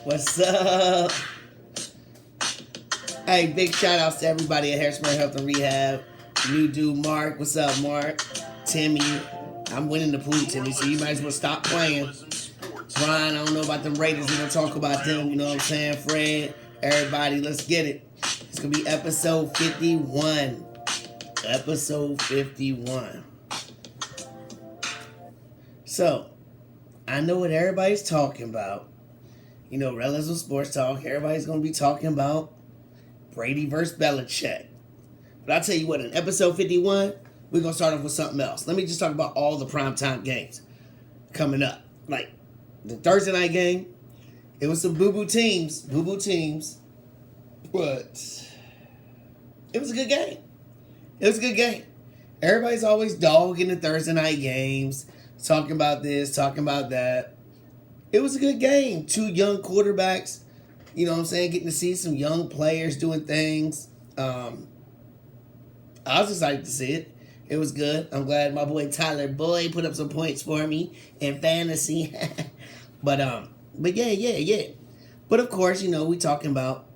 What's up? Hey, big shout outs to everybody at Harrisburg Health and Rehab. New dude, Mark. What's up, Mark? Timmy. I'm winning the pool, Timmy, so you might as well stop playing. Brian, I don't know about them Raiders. We don't talk about them. You know what I'm saying? Fred, everybody, let's get it. It's going to be episode 51. Episode 51. So, I know what everybody's talking about. You know, Rellism Sports Talk. Everybody's going to be talking about Brady versus Belichick. But I'll tell you what, in episode 51, we're going to start off with something else. Let me just talk about all the primetime games coming up. Like, the Thursday night game, it was some boo-boo teams, but it was a good game. It was a good game. Everybody's always dogging the Thursday night games, talking about this, talking about that. It was a good game. Two young quarterbacks, you know what I'm saying, getting to see some young players doing things. I was excited to see it. It was good. I'm glad my boy Tyler Boyd put up some points for me in fantasy. But yeah. But of course, you know, we talking about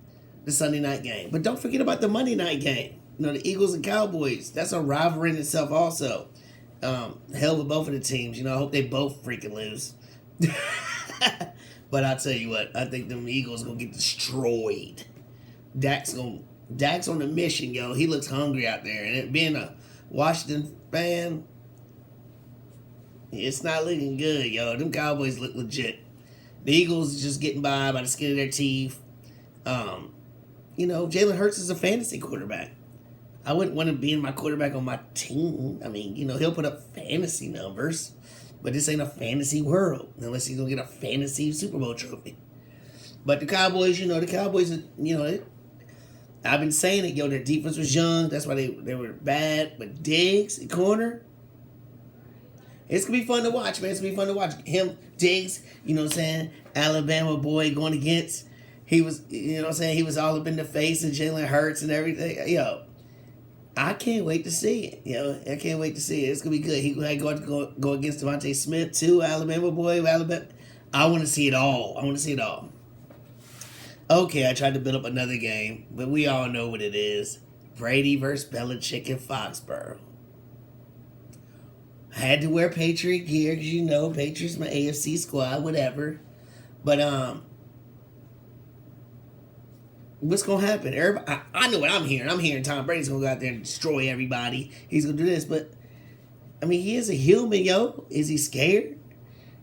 the Sunday night game. But don't forget about the Monday night game. You know, the Eagles and Cowboys. That's a rivalry in itself also. Hell with both of the teams. You know, I hope they both freaking lose. But I'll tell you what, I think them Eagles gonna get destroyed. Dak's on the mission, yo. He looks hungry out there. And it being a Washington fan, it's not looking good, yo. Them Cowboys look legit. The Eagles just getting by the skin of their teeth. You know, Jalen Hurts is a fantasy quarterback. I wouldn't want to be in my quarterback on my team. I mean, you know, he'll put up fantasy numbers, but this ain't a fantasy world unless he's going to get a fantasy Super Bowl trophy. But the Cowboys, you know, I've been saying it, yo, their defense was young. That's why they were bad. But Diggs, at corner, it's going to be fun to watch, man. It's going to be fun to watch. Him, Diggs, you know what I'm saying, Alabama boy going against, he was, you know what I'm saying, he was all up in the face of Jalen Hurts and everything. Yo, I can't wait to see it. You know, I can't wait to see it. It's going to be good. He going to go against Devontae Smith, too, Alabama boy, Alabama. I want to see it all. Okay, I tried to build up another game, but we all know what it is. Brady versus Belichick in Foxborough. I had to wear Patriot gear because, you know, Patriots my AFC squad, whatever. But, what's going to happen? Everybody, I know what I'm hearing. I'm hearing Tom Brady's going to go out there and destroy everybody. He's going to do this, but, I mean, he is a human, yo. Is he scared?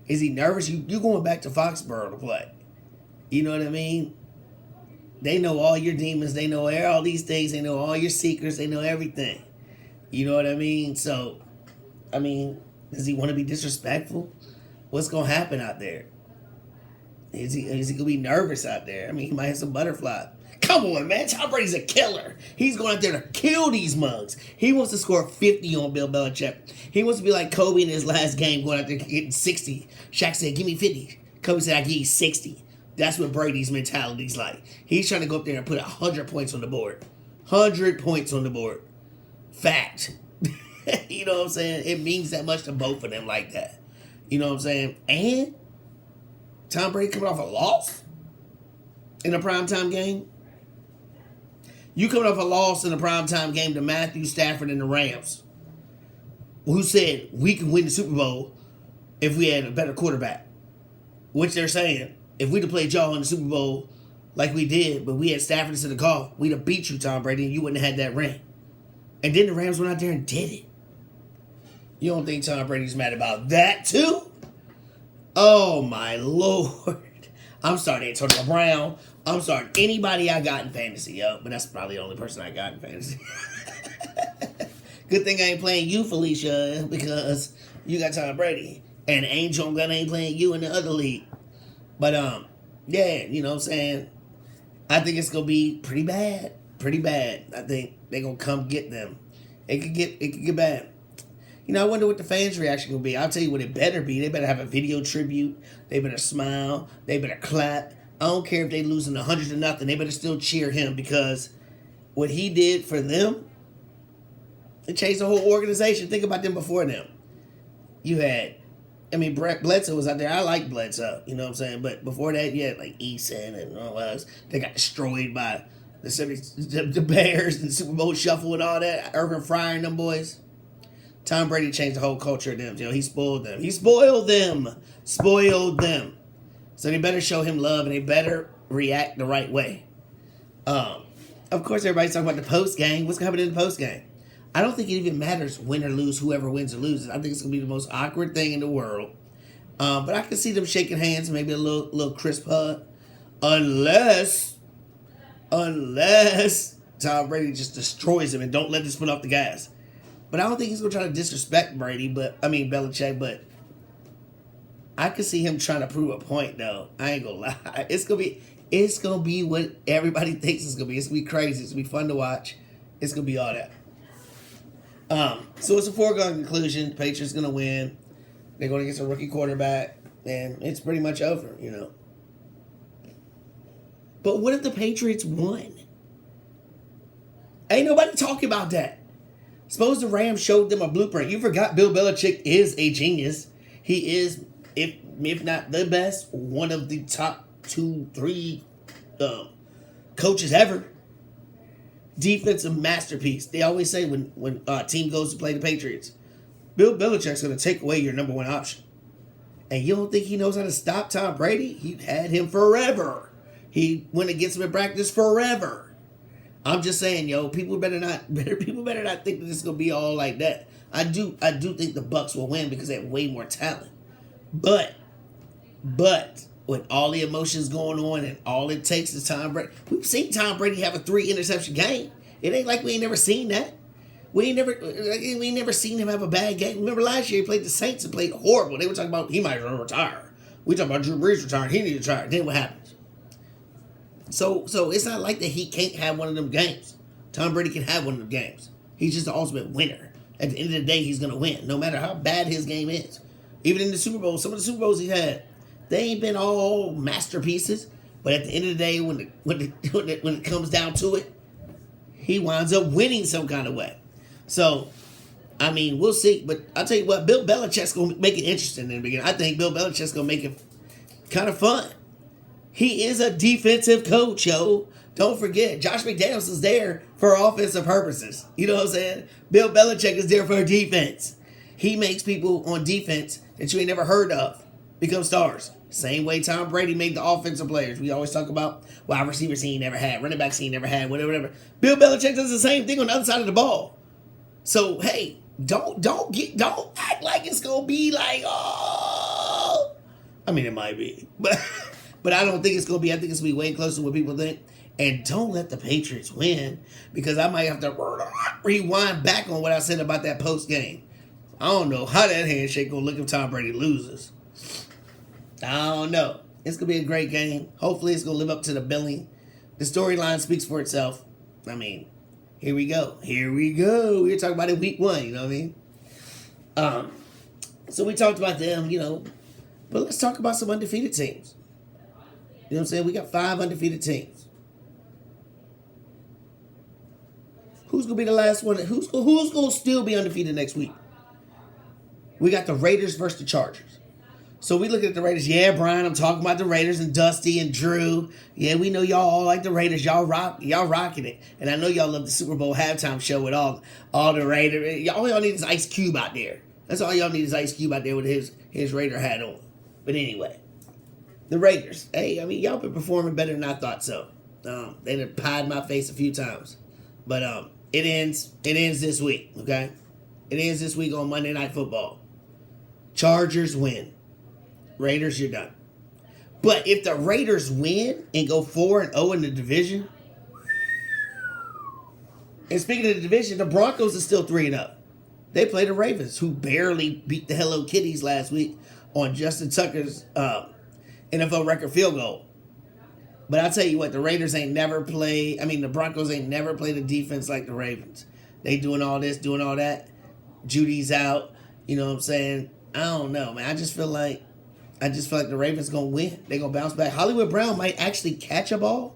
Is he nervous? You going back to Foxborough to play. You know what I mean? They know all your demons. They know all these things. They know all your secrets. They know everything. You know what I mean? So, I mean, does he want to be disrespectful? What's going to happen out there? Is he going to be nervous out there? I mean, he might have some butterfly. Come on, man. Tom Brady's a killer. He's going out there to kill these mugs. He wants to score 50 on Bill Belichick. He wants to be like Kobe in his last game, going out there getting 60. Shaq said, give me 50. Kobe said, I give you 60. That's what Brady's mentality's like. He's trying to go up there and put 100 points on the board. 100 points on the board. Fact. You know what I'm saying? It means that much to both of them like that. You know what I'm saying? And Tom Brady coming off a loss in a primetime game. You coming off a loss in a primetime game to Matthew Stafford and the Rams, who said we can win the Super Bowl if we had a better quarterback. Which they're saying, if we'd have played y'all in the Super Bowl like we did, but we had Stafford instead of Goff, we'd have beat you, Tom Brady, and you wouldn't have had that ring. And then the Rams went out there and did it. You don't think Tom Brady's mad about that, too? Oh, my Lord. I'm starting Antonio Brown. I'm starting anybody I got in fantasy, yo. But that's probably the only person I got in fantasy. Good thing I ain't playing you, Felicia, because you got Tom Brady. And Angel Gunn ain't playing you in the other league. But, yeah, you know what I'm saying? I think it's going to be pretty bad. Pretty bad. I think they're going to come get them. It could get bad. You know, I wonder what the fans' reaction will be. I'll tell you what it better be. They better have a video tribute. They better smile. They better clap. I don't care if they losing 100-0. They better still cheer him because what he did for them, it changed the whole organization. Think about them before them. You had I mean, Bledsoe was out there. I like Bledsoe, you know what I'm saying? But before that, yeah, like Eason and all that. They got destroyed by the Bears and Super Bowl Shuffle and all that. Urban Fryer and them boys. Tom Brady changed the whole culture of them. You know, he spoiled them. He spoiled them. Spoiled them. So they better show him love and they better react the right way. Of course, everybody's talking about the post game. What's going to happen in the post game? I don't think it even matters win or lose, whoever wins or loses. I think it's going to be the most awkward thing in the world. But I can see them shaking hands, maybe a little crisp hug. Unless Tom Brady just destroys him and don't let this foot off the gas. But I don't think he's going to try to disrespect Belichick, but I could see him trying to prove a point, though. I ain't going to lie. It's going to be what everybody thinks it's going to be. It's going to be crazy. It's going to be fun to watch. It's going to be all that. So it's a foregone conclusion. The Patriots going to win. They're going to get a rookie quarterback. And it's pretty much over, you know. But what if the Patriots won? Ain't nobody talking about that. Suppose the Rams showed them a blueprint. You forgot Bill Belichick is a genius. He is, if not the best, one of the top 2-3 coaches ever. Defensive masterpiece. They always say when a team goes to play the Patriots, Bill Belichick's going to take away your number one option. And you don't think he knows how to stop Tom Brady? He had him forever. He went against him in practice forever. I'm just saying, people better not think that this is gonna be all like that. I do think the Bucs will win because they have way more talent. But with all the emotions going on and all it takes is Tom Brady. We've seen Tom Brady have a 3-interception game. It ain't like we ain't never seen that. We ain't never seen him have a bad game. Remember last year he played the Saints and played horrible. They were talking about he might retire. We talking about Drew Brees retiring. He needs to retire. Then what happens? So it's not like that he can't have one of them games. Tom Brady can have one of them games. He's just the ultimate winner. At the end of the day, he's going to win, no matter how bad his game is. Even in the Super Bowl, some of the Super Bowls he had, they ain't been all masterpieces. But at the end of the day, when it comes down to it, he winds up winning some kind of way. So, I mean, we'll see. But I'll tell you what, Bill Belichick's going to make it interesting in the beginning. I think Bill Belichick's going to make it kind of fun. He is a defensive coach, yo. Don't forget, Josh McDaniels is there for offensive purposes. You know what I'm saying? Bill Belichick is there for defense. He makes people on defense that you ain't never heard of become stars. Same way Tom Brady made the offensive players. We always talk about wide receivers he never had, running backs he never had, whatever. Bill Belichick does the same thing on the other side of the ball. So hey, don't act like it's gonna be like, oh. I mean, it might be, but I don't think it's going to be. I think it's going to be way closer to what people think. And don't let the Patriots win, because I might have to rewind back on what I said about that post game. I don't know how that handshake going to look if Tom Brady loses. I don't know. It's going to be a great game. Hopefully it's going to live up to the billing. The storyline speaks for itself. I mean, here we go. We're talking about it week 1, you know what I mean? So we talked about them, but let's talk about some undefeated teams. You know what I'm saying? We got 5 undefeated teams. Who's going to be the last one? Who's going to still be undefeated next week? We got the Raiders versus the Chargers. So we look at the Raiders. Yeah, Brian, I'm talking about the Raiders and Dusty and Drew. Yeah, we know y'all all like the Raiders. Y'all rocking it. And I know y'all love the Super Bowl halftime show with all the Raiders. All y'all need is Ice Cube out there. That's all y'all need is Ice Cube out there with his Raider hat on. But anyway. The Raiders. Hey, I mean, y'all been performing better than I thought so. They done pied my face a few times. But it ends this week, okay? It ends this week on Monday Night Football. Chargers win. Raiders, you're done. But if the Raiders win and go 4-0 in the division, and speaking of the division, the Broncos are still 3-0. They play the Ravens, who barely beat the Hello Kitties last week on Justin Tucker's NFL record field goal. But I'll tell you what, the Broncos ain't never played a defense like the Ravens. They doing all this, doing all that. Judy's out. You know what I'm saying? I don't know, man. I just feel like the Ravens going to win. They're going to bounce back. Hollywood Brown might actually catch a ball.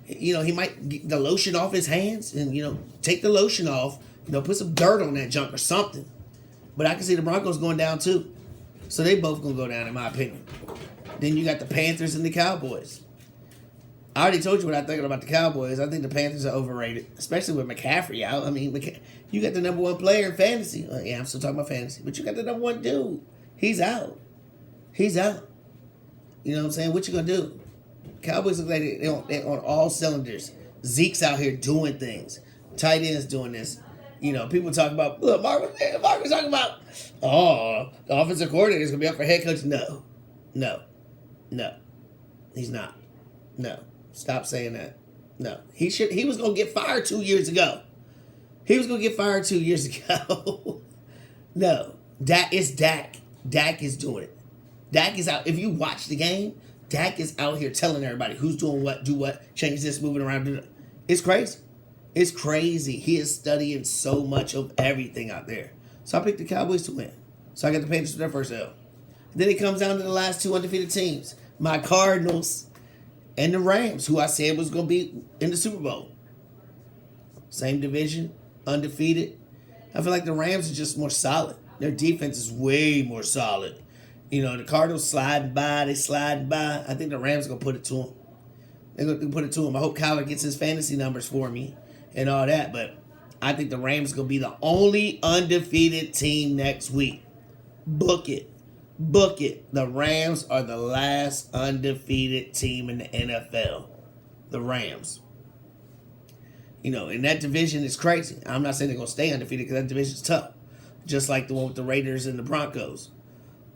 He might get the lotion off his hands and, take the lotion off. Put some dirt on that junk or something. But I can see the Broncos going down too. So they both going to go down, in my opinion. Then you got the Panthers and the Cowboys. I already told you what I'm thinking about the Cowboys. I think the Panthers are overrated, especially with McCaffrey out. I mean, you got the number one player in fantasy. Yeah, I'm still talking about fantasy. But you got the number one dude. He's out. He's out. You know what I'm saying? What you going to do? Cowboys look like they're on all cylinders. Zeke's out here doing things. Tight ends doing this. You know, people talk about, look, Mark was talking about, the offensive coordinator is going to be up for head coach. No. He's not. No. Stop saying that. No. He was going to get fired 2 years ago. No. It's Dak. Dak is doing it. Dak is out. If you watch the game, Dak is out here telling everybody who's doing what, do what, change this, moving around. It's crazy. It's crazy. He is studying so much of everything out there. So I picked the Cowboys to win. So I got the Panthers for their first L. Then it comes down to the last two undefeated teams. My Cardinals and the Rams, who I said was going to be in the Super Bowl. Same division, undefeated. I feel like the Rams are just more solid. Their defense is way more solid. You know, the Cardinals sliding by. I think the Rams are going to put it to them. They're going to put it to them. I hope Kyler gets his fantasy numbers for me and all that. But I think the Rams are going to be the only undefeated team next week. Book it. The Rams are the last undefeated team in the NFL. The Rams. You know, and that division is crazy. I'm not saying they're going to stay undefeated because that division is tough. Just like the one with the Raiders and the Broncos.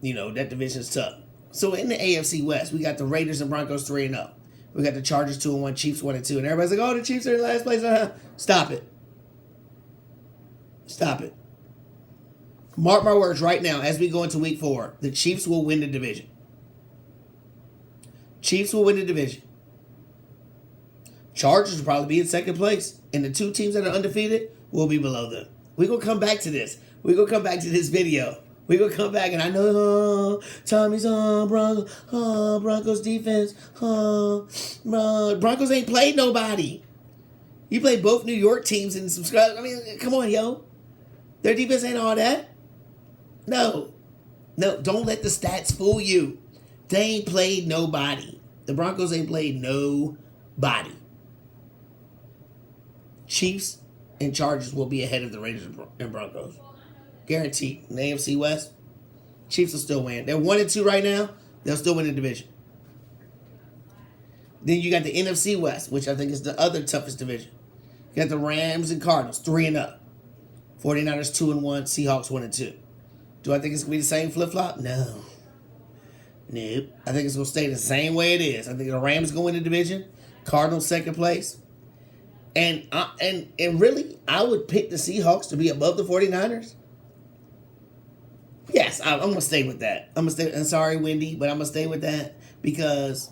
You know, that division is tough. So in the AFC West, we got the Raiders and Broncos 3-0. We got the Chargers 2-1, Chiefs 1-2. And everybody's like, oh, the Chiefs are in last place. Stop it. Mark my words right now, as we go into week 4, the Chiefs will win the division. Chargers will probably be in second place. And the two teams that are undefeated will be below them. We're going to come back to this. We're going to come back to this video. We're going to come back, and I know, Tommy's Broncos defense. Broncos ain't played nobody. You played both New York teams and some scrubs. I mean, come on, yo. Their defense ain't all that. No, don't let the stats fool you. They ain't played nobody. The Broncos ain't played nobody. Chiefs and Chargers will be ahead of the Raiders and Broncos. Guaranteed. In the AFC West, Chiefs will still win. They're 1-2 right now. They'll still win the division. Then you got the NFC West, which I think is the other toughest division. You got the Rams and Cardinals, 3-0. 49ers 2-1, Seahawks 1-2. Do I think it's going to be the same flip-flop? No. Nope. I think it's going to stay the same way it is. I think the Rams going to win the division. Cardinals second place. And really, I would pick the Seahawks to be above the 49ers. Yes, I'm going to stay with that. I'm sorry, Wendy, but I'm going to stay with that because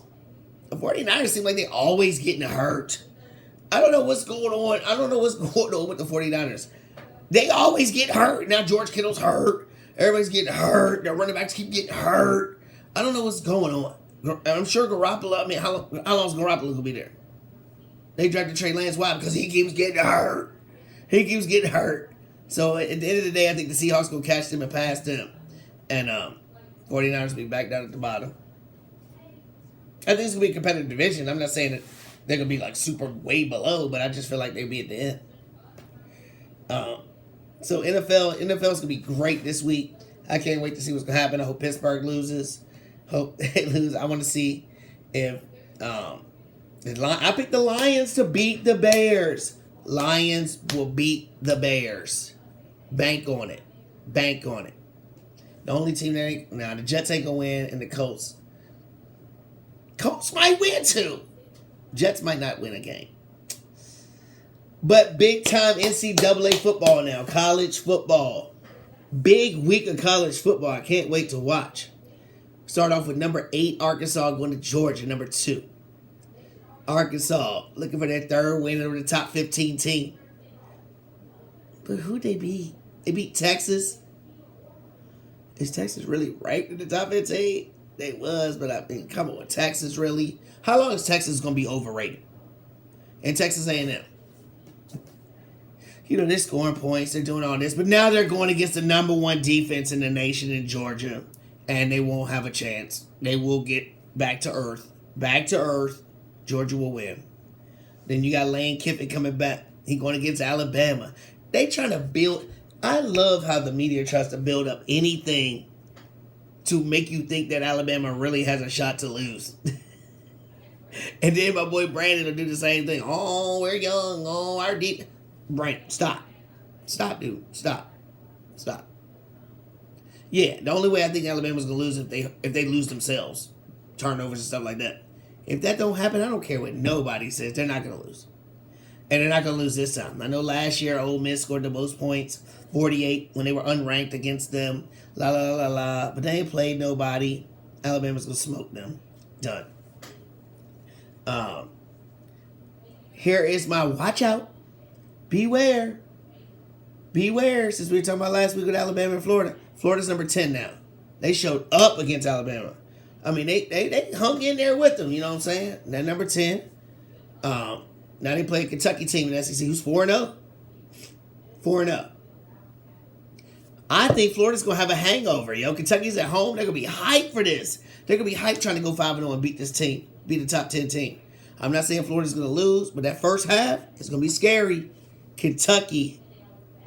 the 49ers seem like they're always getting hurt. I don't know what's going on. With the 49ers. They always get hurt. Now George Kittle's hurt. Everybody's getting hurt. Their running backs keep getting hurt. I don't know what's going on. I'm sure Garoppolo, how long is Garoppolo going to be there? They drafted Trey Lance. Why? Because he keeps getting hurt. So at the end of the day, I think the Seahawks going to catch them and pass them. And 49ers will be back down at the bottom. I think it's going to be a competitive division. I'm not saying that they're going to be like super way below, but I just feel like they'll be at the end. So NFL's going to be great this week. I can't wait to see what's going to happen. I hope Pittsburgh loses. Hope they lose. I want to see if I picked the Lions to beat the Bears. Lions will beat the Bears. Bank on it. The only team that ain't... Now, the Jets ain't going to win, and the Colts. Colts might win, too. Jets might not win a game. But big-time NCAA football now. College football. Big week of college football. I can't wait to watch. Start off with number 8, Arkansas, going to Georgia, number 2. Arkansas, looking for their third win over the top 15 team. But who'd they beat? They beat Texas. Is Texas really ranked in the top 15? They was, but I mean, come on, Texas really? How long is Texas going to be overrated? And Texas A&M. You know, they're scoring points, they're doing all this, but now they're going against the number 1 defense in the nation in Georgia. and they won't have a chance. They will get back to earth. Back to earth. Georgia will win. Then you got Lane Kiffin coming back. He going against Alabama. They trying to build. I love how the media tries to build up anything to make you think that Alabama really has a shot to lose. And then my boy Brandon will do the same thing. Oh, we're young. Oh, our deep. Brandon, stop. Stop, dude. Stop. Stop. Yeah, the only way I think Alabama's going to lose if they lose themselves. Turnovers and stuff like that. If that don't happen, I don't care what nobody says. They're not going to lose. And they're not going to lose this time. I know last year Ole Miss scored the most points, 48, when they were unranked against them. La, la, la, la. But they ain't played nobody. Alabama's going to smoke them. Done. Here is my watch out. Beware. Beware. Since we were talking about last week with Alabama and Florida. Florida's number 10 now. They showed up against Alabama. I mean, they hung in there with them, you know what I'm saying? They're number 10. Now they play a Kentucky team in the SEC who's 4-0. 4-0. I think Florida's going to have a hangover, yo. Kentucky's at home. They're going to be hyped for this. They're going to be hyped trying to go 5-0 and beat this team. Beat the top 10 team. I'm not saying Florida's going to lose, but that first half is going to be scary. Kentucky.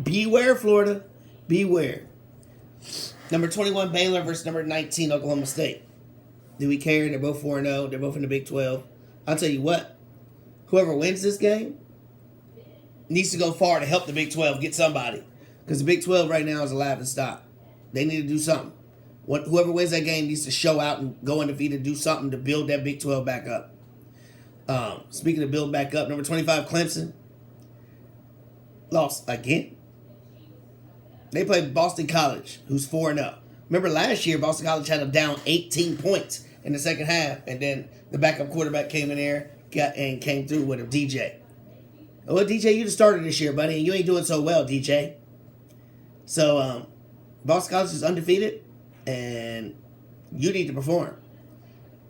Beware, Florida. Beware. Number 21, Baylor versus number 19, Oklahoma State. Do we care? They're both 4-0. They're both in the Big 12. I'll tell you what. Whoever wins this game needs to go far to help the Big 12 get somebody. Because the Big 12 right now is a laughing stock. They need to do something. Whoever wins that game needs to show out and go undefeated, do something to build that Big 12 back up. Speaking of build back up, number 25, Clemson. Lost again. They played Boston College, who's 4-0. Remember last year, Boston College had them down 18 points in the second half. And then the backup quarterback came in there and came through with him, DJ. Well, DJ, you the starter this year, buddy, and you ain't doing so well, DJ. So, Boston College is undefeated, and you need to perform.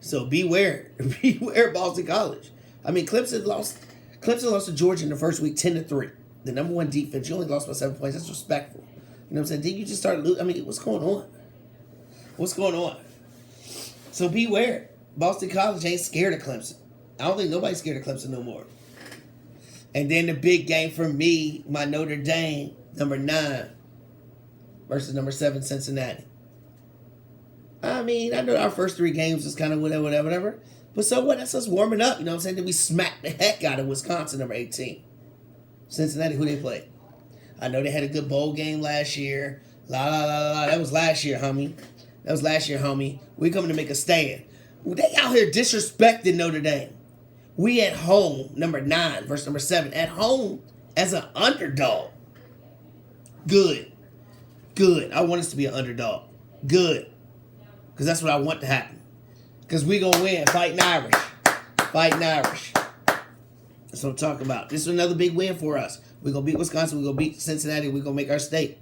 So beware. Beware Boston College. I mean, Clemson lost to Georgia in the first week 10-3. The number one defense. You only lost by 7 points. That's respectful. You know what I'm saying? Did you just start losing? I mean, what's going on? What's going on? So beware. Boston College ain't scared of Clemson. I don't think nobody's scared of Clemson no more. And then the big game for me, my Notre Dame, number 9 versus number 7, Cincinnati. I mean, I know our first 3 games was kind of whatever. But so what? That's us warming up. You know what I'm saying? Then we smacked the heck out of Wisconsin, number 18. Cincinnati, who they played. I know they had a good bowl game last year. La, la, la, la. That was last year, homie. We coming to make a stand. They out here disrespecting Notre Dame. We at home, number 9 versus number 7. At home as an underdog. Good. I want us to be an underdog. Good. Because that's what I want to happen. Because we going to win. Fighting Irish. That's what I'm talking about. This is another big win for us. We're going to beat Wisconsin. We're going to beat Cincinnati. We're going to make our state.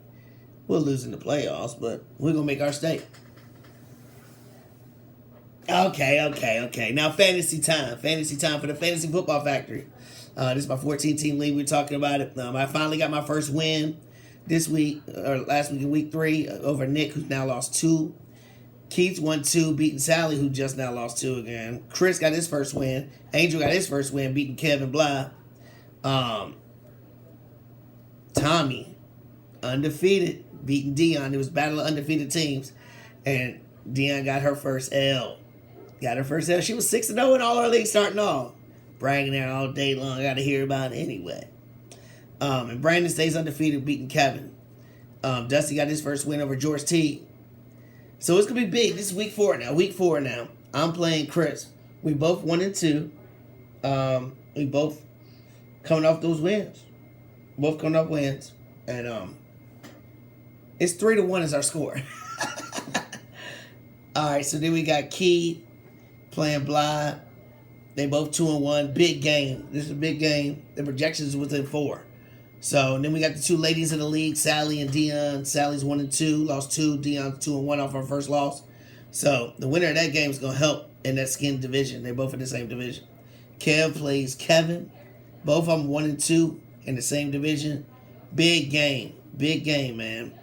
We'll lose in the playoffs, but we're going to make our state. Okay. Now fantasy time. Fantasy time for the Fantasy Football Factory. This is my 14-team league. We're talking about it. I finally got my first win this week, or last week in week 3, over Nick, who's now lost 2. Keith won 2, beating Sally, who just now lost 2 again. Chris got his first win. Angel got his first win, beating Kevin Bly. Tommy, undefeated, beating Dion. It was battle of undefeated teams. And Dion got her first L. She was 6-0 in all her leagues starting off. Bragging there all day long. I got to hear about it anyway. And Brandon stays undefeated, beating Kevin. Dusty got his first win over George T. So it's going to be big. This is week 4 now. I'm playing Chris. We both 1-2. We both coming off those wins. And it's 3-1 is our score. All right, so then we got Key playing Bly. They both 2-1. Big game. This is a big game. The projections is within 4. So, and then we got the 2 ladies in the league, Sally and Dion. Sally's 1-2, lost 2. Dion's 2-1 off her first loss. So, the winner of that game is going to help in that skin division. They're both in the same division. Kev plays Kevin. Both of them 1-2 in the same division. Big game, man.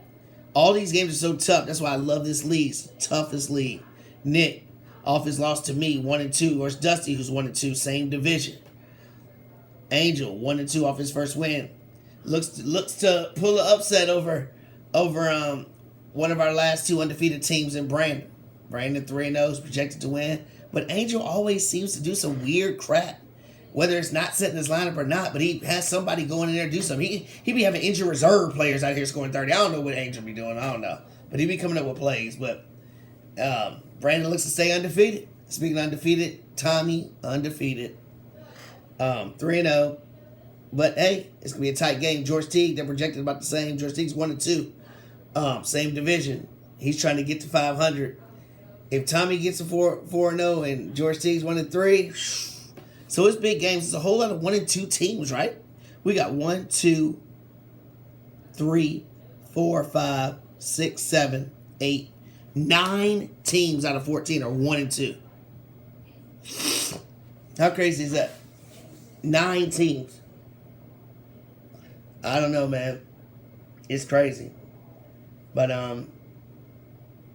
All these games are so tough. That's why I love this league. It's the toughest league. Nick, off his loss to me, 1-2. Or it's Dusty, who's 1-2, same division. Angel, 1-2 off his first win. Looks to pull an upset over one of our last two undefeated teams in Brandon. Brandon 3-0 is projected to win. But Angel always seems to do some weird crap. Whether it's not setting his lineup or not, but he has somebody going in there to do something. He be having injured reserve players out here scoring 30. I don't know what Angel be doing. I don't know. But he be coming up with plays. But Brandon looks to stay undefeated. Speaking of undefeated, Tommy undefeated. 3-0. But hey, it's going to be a tight game. George Teague, they're projected about the same. George Teague's 1-2. Same division. He's trying to get to 500. If Tommy gets a 4-0 and George Teague's 1-3, so it's big games. It's a whole lot of 1-2 teams, right? We got 1, 2, 3, 4, 5, 6, 7, 8, 9 teams out of 14 are 1-2. How crazy is that? 9 teams. I don't know, man. It's crazy. But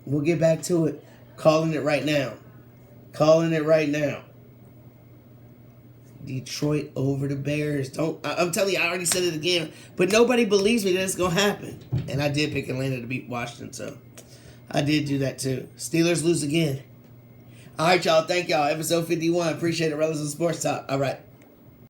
we'll get back to it. Calling it right now. Detroit over the Bears. I'm telling you, I already said it again, but nobody believes me that it's gonna happen. And I did pick Atlanta to beat Washington, so I did do that too. Steelers lose again. All right, y'all. Thank y'all. Episode 51. Appreciate it. Rellism Sports Talk. All right.